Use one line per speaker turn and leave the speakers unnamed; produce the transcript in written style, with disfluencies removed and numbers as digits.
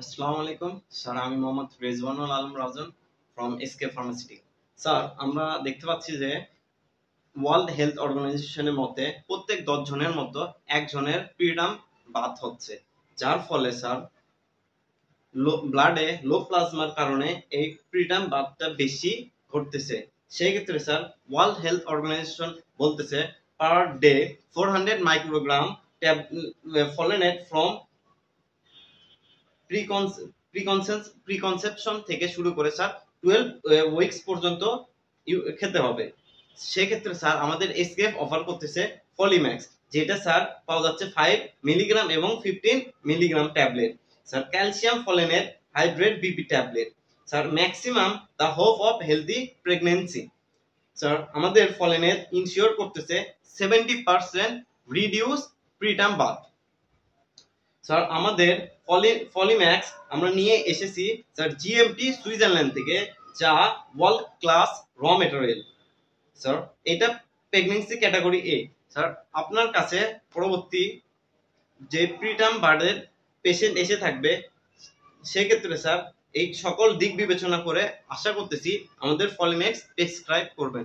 আসসালামু আলাইকুম স্যার, আমি মোহাম্মদ রেজওয়ানুল আলম রাজন ফ্রম এসকে ফার্মাসিউটিক্যাল। স্যার, আমরা দেখতে পাচ্ছি যে ওয়ার্ল্ড হেলথ অর্গানাইজেশনের মতে প্রত্যেক 10 জনের মতো একজনের প্রিটার্ম বাত হচ্ছে, যার ফলে স্যার ব্লাডে লো প্লাজমার কারণে এই প্রিটার্ম বাতটা বেশি ঘটতেছে। সেই ক্ষেত্রে স্যার ওয়ার্ল্ড হেলথ অর্গানাইজেশন বলতেছে per day 400 microgram folinate from preconception থেকে শুরু করে স্যার 12 উইকস পর্যন্ত খেতে হবে। সেক্ষেত্রে স্যার আমাদের এসকেএফ অফার করতেছে পলিম্যাক্স, যেটা স্যার পাওয়া যাচ্ছে 5 মিলিগ্রাম এবং 15 milligram tablet. Sir calcium folinate hydrate BP tablet. Sir maximum the hope of healthy pregnancy. Sir আমাদের ফলেনেট ইনশিওর করতেছে 70% রিডিউস প্রিটার্ম বার্থ। স্যার আমাদের পলিম্যাক্স আমরা নিয়ে এসেছি স্যার জিএমটি সুইজারল্যান্ড থেকে, যা ওয়ার্ল্ড ক্লাস র ম্যাটেরিয়াল। স্যার এটা প্রেগন্যান্সি ক্যাটাগরি এ। স্যার আপনার কাছে পরবর্তী যে প্রিটার্ম বার্ডের পেশেন্ট এসে থাকবে, সেক্ষেত্রে স্যার এই সকল দিক বিবেচনা করে আশা করতেছি আমাদের পলিম্যাক্স প্রেসক্রাইব করবেন।